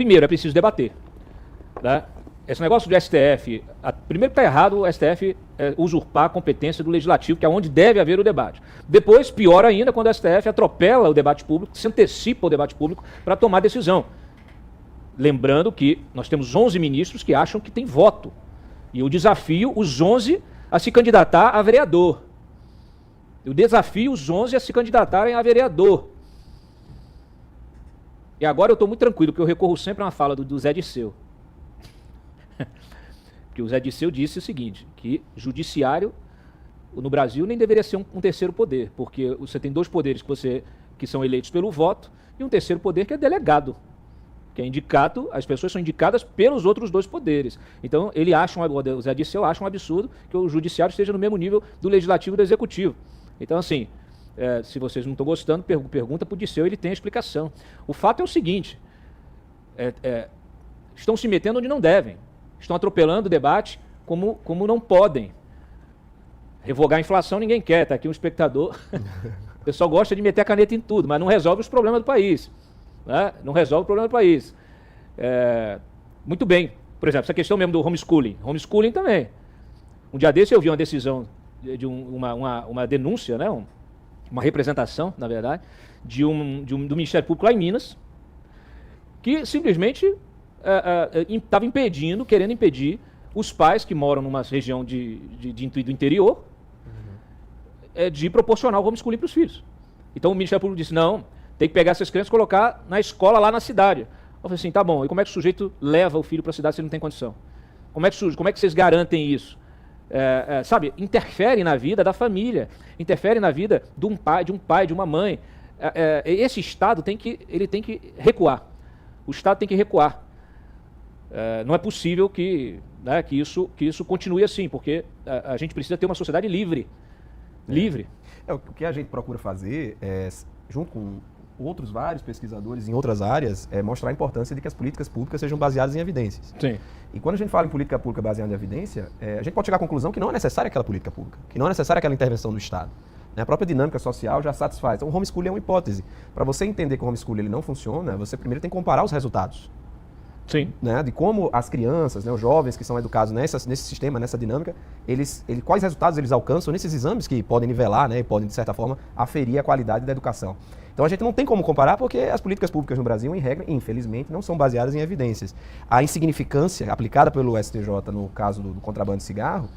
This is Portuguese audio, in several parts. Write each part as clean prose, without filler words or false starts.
primeiro, é preciso debater. Né? Esse negócio do STF, primeiro está errado o STF usurpar a competência do Legislativo, que é onde deve haver o debate. Depois, pior ainda, quando o STF atropela o debate público, se antecipa o debate público para tomar decisão. Lembrando que nós temos 11 ministros que acham que tem voto. E eu desafio os 11 a se candidatar a vereador. Eu desafio os 11 a se candidatarem a vereador. E agora eu estou muito tranquilo, porque eu recorro sempre a uma fala do Zé Disseu. Porque o Zé Disseu disse o seguinte, que judiciário no Brasil nem deveria ser um terceiro poder, porque você tem dois poderes que são eleitos pelo voto e um terceiro poder que é delegado, que é indicado, as pessoas são indicadas pelos outros dois poderes. Então ele acha, o Zé Disseu acha um absurdo que o judiciário esteja no mesmo nível do legislativo e do executivo. Então assim, se vocês não estão gostando, pergunta para o Disseu, ele tem a explicação. O fato é o seguinte, estão se metendo onde não devem. Estão atropelando o debate como não podem. Revogar a inflação ninguém quer, está aqui um espectador. O pessoal gosta de meter a caneta em tudo, mas não resolve os problemas do país. Né? Não resolve o problema do país. Muito bem. Por exemplo, essa questão mesmo do homeschooling. Homeschooling também. Um dia desse eu vi uma decisão, uma denúncia, né? Uma representação, na verdade, do Ministério Público lá em Minas, que simplesmente estava querendo impedir os pais que moram numa região do interior de proporcionar o homeschooling para os filhos. Então o Ministério Público disse, não, tem que pegar essas crianças e colocar na escola lá na cidade. Eu falei assim, tá bom, e como é que o sujeito leva o filho para a cidade se ele não tem condição? Como é que vocês garantem isso? Sabe, interfere na vida da família, interfere na vida de um pai, de uma mãe. Esse Estado tem que recuar. O Estado tem que recuar. Não é possível que isso continue assim, porque a gente precisa ter uma sociedade livre. Livre. O que a gente procura fazer, junto com outros vários pesquisadores em outras áreas, é mostrar a importância de que as políticas públicas sejam baseadas em evidências. Sim. E quando a gente fala em política pública baseada em evidência, a gente pode chegar à conclusão que não é necessária aquela política pública, que não é necessária aquela intervenção do Estado. A própria dinâmica social já satisfaz. Então o homeschooling é uma hipótese. Para você entender que o homeschooling ele não funciona, você primeiro tem que comparar os resultados. Sim. Né, de como as crianças, os jovens que são educados nesse sistema, nessa dinâmica, quais resultados eles alcançam nesses exames que podem nivelar, e podem, de certa forma, aferir a qualidade da educação. Então a gente não tem como comparar porque as políticas públicas no Brasil, em regra, infelizmente, não são baseadas em evidências. A insignificância aplicada pelo STJ no caso do contrabando de cigarro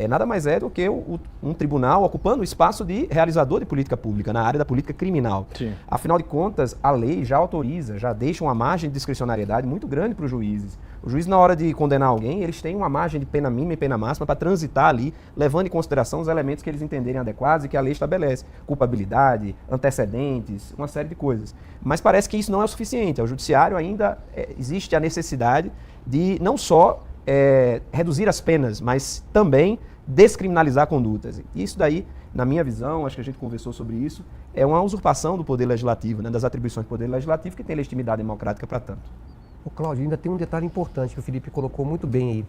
nada mais é do que um tribunal ocupando o espaço de realizador de política pública na área da política criminal. Sim. Afinal de contas, a lei já autoriza, já deixa uma margem de discricionariedade muito grande para os juízes. O juiz, na hora de condenar alguém, eles têm uma margem de pena mínima e pena máxima para transitar ali, levando em consideração os elementos que eles entenderem adequados e que a lei estabelece. Culpabilidade, antecedentes, uma série de coisas. Mas parece que isso não é o suficiente. Ao judiciário ainda existe a necessidade de não só reduzir as penas, mas também descriminalizar condutas. E isso daí, na minha visão, acho que a gente conversou sobre isso, é uma usurpação do poder legislativo, das atribuições do poder legislativo, que tem legitimidade democrática para tanto. Ô Cláudio, ainda tem um detalhe importante que o Felipe colocou muito bem aí.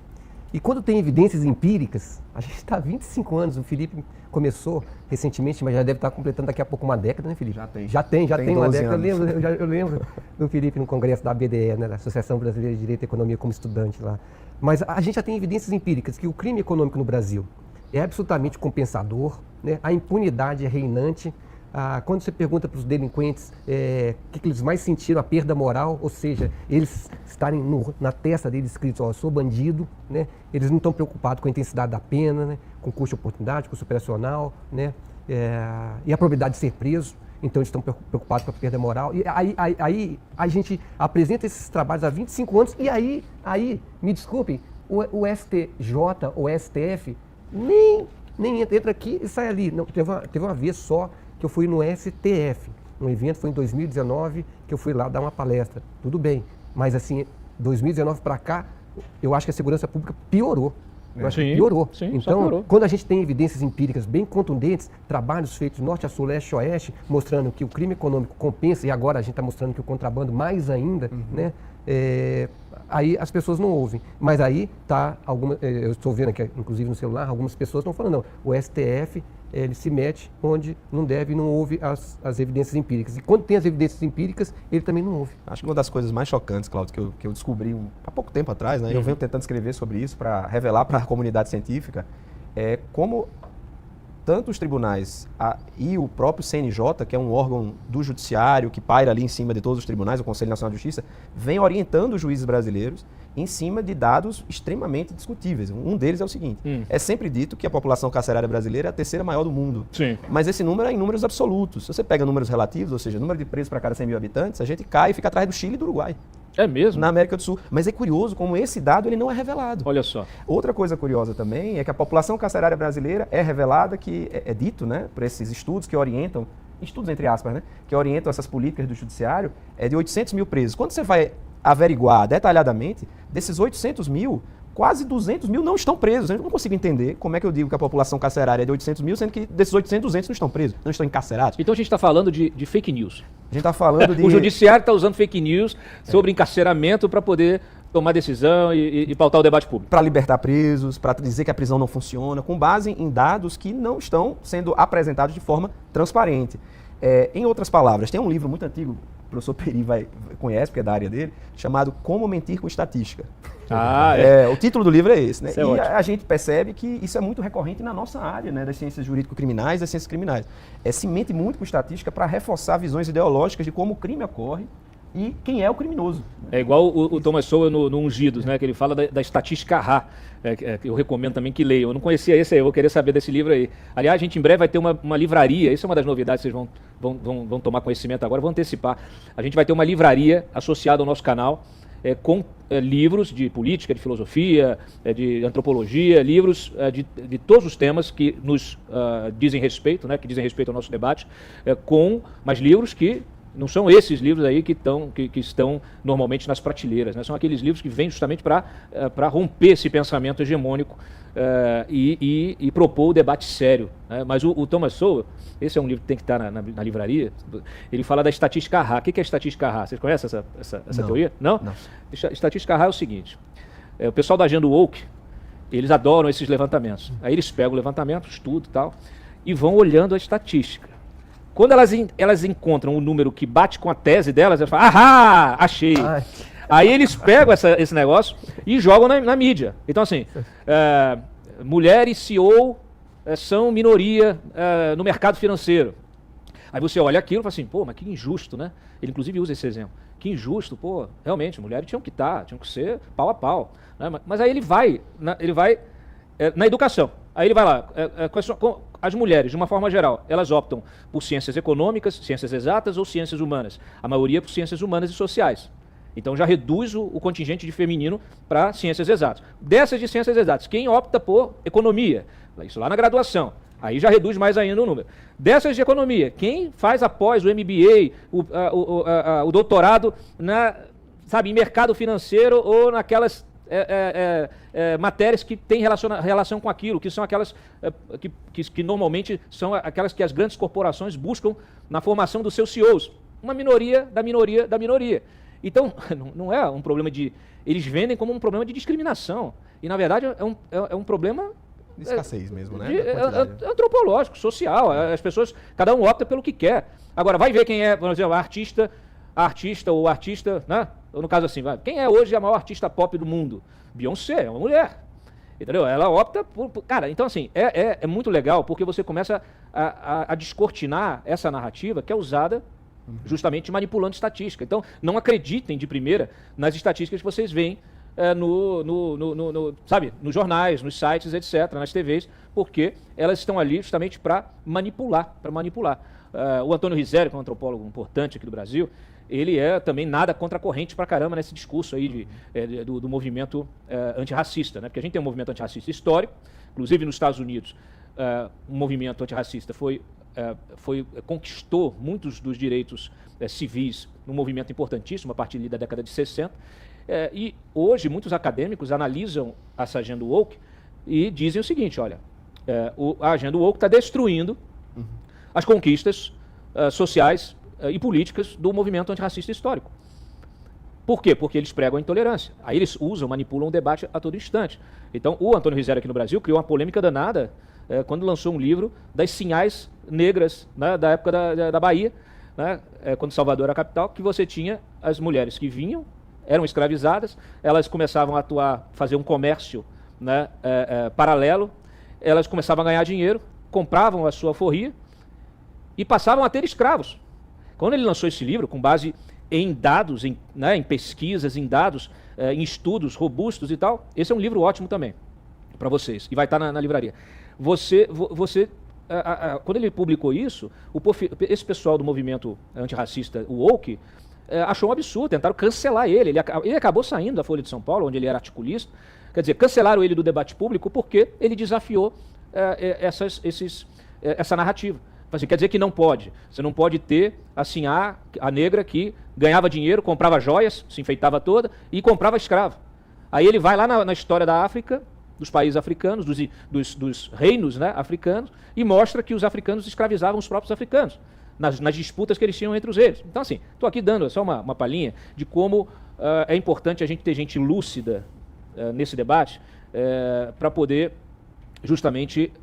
E quando tem evidências empíricas, a gente está há 25 anos, o Felipe começou recentemente, mas já deve estar completando daqui a pouco uma década, né, Felipe? Já tem uma década. Eu lembro do Felipe no congresso da ABDE, da Associação Brasileira de Direito e Economia, como estudante lá. Mas a gente já tem evidências empíricas que o crime econômico no Brasil é absolutamente compensador, a impunidade é reinante. Quando você pergunta para os delinquentes o que eles mais sentiram, a perda moral, ou seja, eles estarem na testa deles escrito, eu sou bandido, eles não estão preocupados com a intensidade da pena, com custo de oportunidade, custo operacional, e a probabilidade de ser preso. Então eles estão preocupados com a perda moral. E aí a gente apresenta esses trabalhos há 25 anos e aí me desculpem, o STJ ou STF nem entra aqui e sai ali. Não, teve uma vez só que eu fui no STF, um evento, foi em 2019, que eu fui lá dar uma palestra. Tudo bem, mas assim, 2019 para cá, eu acho que a segurança pública piorou. Piorou. Sim, então, piorou. quando a gente tem evidências empíricas bem contundentes, trabalhos feitos norte a sul, leste a oeste, mostrando que o crime econômico compensa, e agora a gente está mostrando que o contrabando mais ainda, aí as pessoas não ouvem. Mas aí está eu estou vendo aqui, inclusive no celular, algumas pessoas estão falando, não, o STF ele se mete onde não deve e não ouve as evidências empíricas. E quando tem as evidências empíricas, ele também não ouve. Acho que uma das coisas mais chocantes, Cláudio, que eu descobri há pouco tempo atrás, né? Eu venho tentando escrever sobre isso para revelar para a comunidade científica, é como tanto os tribunais e o próprio CNJ, que é um órgão do judiciário que paira ali em cima de todos os tribunais, o Conselho Nacional de Justiça, vem orientando os juízes brasileiros em cima de dados extremamente discutíveis. Um deles é o seguinte, é sempre dito que a população carcerária brasileira é a terceira maior do mundo. Sim. Mas esse número é em números absolutos. Se você pega números relativos, ou seja, número de presos para cada 100 mil habitantes, a gente cai e fica atrás do Chile e do Uruguai. É mesmo? Na América do Sul. Mas é curioso como esse dado ele não é revelado. Olha só. Outra coisa curiosa também é que a população carcerária brasileira é revelada, que é dito, né, por esses estudos que orientam, estudos entre aspas, né, que orientam essas políticas do judiciário, é de 800 mil presos. Quando você vai averiguar detalhadamente, desses 800 mil, quase 200 mil não estão presos. Eu não consigo entender como é que eu digo que a população carcerária é de 800 mil, sendo que desses 800, 200 não estão presos, não estão encarcerados. Então a gente está falando de fake news. A gente está falando de... O judiciário está usando fake news sobre encarceramento para poder tomar decisão e pautar o debate público. Para libertar presos, para dizer que a prisão não funciona, com base em dados que não estão sendo apresentados de forma transparente. Em outras palavras, tem um livro muito antigo, o professor Peri conhece, porque é da área dele, chamado Como Mentir com Estatística. O título do livro é esse, né? E a gente percebe que isso é muito recorrente na nossa área, né, das ciências jurídico-criminais, das ciências criminais. Se mente muito com estatística para reforçar visões ideológicas de como o crime ocorre e quem é o criminoso. É igual o Thomas Sowell no Ungidos, né, que ele fala da estatística RA, que eu recomendo também que leiam. Eu não conhecia esse aí, eu vou querer saber desse livro aí. Aliás, a gente em breve vai ter uma livraria, isso é uma das novidades que vocês vão tomar conhecimento agora, vou antecipar. A gente vai ter uma livraria associada ao nosso canal, com livros de política, de filosofia, de antropologia, livros de todos os temas que nos dizem respeito, né, que dizem respeito ao nosso debate, mas livros que não são esses livros aí que estão normalmente nas prateleiras, né? São aqueles livros que vêm justamente para romper esse pensamento hegemônico e propor o debate sério, né? Mas o Thomas Sowell, esse é um livro que tem que estar na livraria, ele fala da estatística RA. O que é estatística RA? Vocês conhecem essa teoria? Não? Estatística RA é o seguinte, o pessoal da agenda woke, eles adoram esses levantamentos. Aí eles pegam o levantamento, estudam e tal, e vão olhando a estatística. Quando elas encontram um número que bate com a tese delas, elas falam, ahá, achei. Ai. Aí eles pegam esse negócio e jogam na mídia. Então, assim, mulheres CEO são minoria no mercado financeiro. Aí você olha aquilo e fala assim, pô, mas que injusto, né? Ele inclusive usa esse exemplo. Que injusto, pô, realmente, mulheres tinham que ser pau a pau. Né? Mas aí ele vai na educação. Aí ele vai lá, as mulheres, de uma forma geral, elas optam por ciências econômicas, ciências exatas ou ciências humanas. A maioria por ciências humanas e sociais. Então já reduz o contingente de feminino para ciências exatas. Dessas de ciências exatas, quem opta por economia? Isso lá na graduação. Aí já reduz mais ainda o número. Dessas de economia, quem faz após o MBA, o doutorado em mercado financeiro ou naquelas matérias que têm relação com aquilo, que são aquelas que normalmente são aquelas que as grandes corporações buscam na formação dos seus CEOs. Uma minoria da minoria da minoria. Então, não é um problema eles vendem como um problema de discriminação. E, na verdade, é um problema... de escassez mesmo, né? Antropológico, social. As pessoas, cada um opta pelo que quer. Agora, vai ver quem é, por exemplo, a artista ou artista, né? Ou no caso assim, quem é hoje a maior artista pop do mundo? Beyoncé, é uma mulher. Entendeu? Ela opta por... Cara, então assim, é muito legal porque você começa a descortinar essa narrativa que é usada justamente manipulando estatística. Então, não acreditem de primeira nas estatísticas que vocês veem nos jornais, nos sites, etc., nas TVs, porque elas estão ali justamente para manipular. O Antônio Rizério, que é um antropólogo importante aqui do Brasil, ele é também nada contra a corrente pra caramba nesse discurso aí do movimento antirracista, né? Porque a gente tem um movimento antirracista histórico, inclusive nos Estados Unidos, um movimento antirracista conquistou muitos dos direitos civis num movimento importantíssimo a partir da década de 60, e hoje muitos acadêmicos analisam essa agenda woke e dizem o seguinte, olha, a agenda woke está destruindo as conquistas sociais e políticas do movimento antirracista histórico. Por quê? Porque eles pregam a intolerância. Aí eles manipulam o debate a todo instante. Então, o Antônio Rizério aqui no Brasil criou uma polêmica danada quando lançou um livro das sinhás negras, né, da época da Bahia, né, quando Salvador era a capital, que você tinha as mulheres que vinham, eram escravizadas, elas começavam a atuar, fazer um comércio, né, paralelo, elas começavam a ganhar dinheiro, compravam a sua alforria e passavam a ter escravos. Quando ele lançou esse livro, com base em dados, em pesquisas, em dados, em estudos robustos e tal, esse é um livro ótimo também para vocês, e vai estar na livraria. Quando ele publicou isso, esse pessoal do movimento antirracista, o woke, achou um absurdo, tentaram cancelar ele. Ele acabou saindo da Folha de São Paulo, onde ele era articulista. Quer dizer, cancelaram ele do debate público porque ele desafiou essa narrativa. Assim, quer dizer que não pode. Você não pode ter assim, a negra que ganhava dinheiro, comprava joias, se enfeitava toda e comprava escravo. Aí ele vai lá na história da África, dos países africanos, dos reinos, né, africanos, e mostra que os africanos escravizavam os próprios africanos, nas disputas que eles tinham entre os reis. Então, assim, estou aqui dando só uma palhinha de como é importante a gente ter gente lúcida nesse debate para poder justamente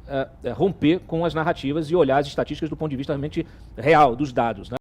romper com as narrativas e olhar as estatísticas do ponto de vista realmente real, dos dados, né?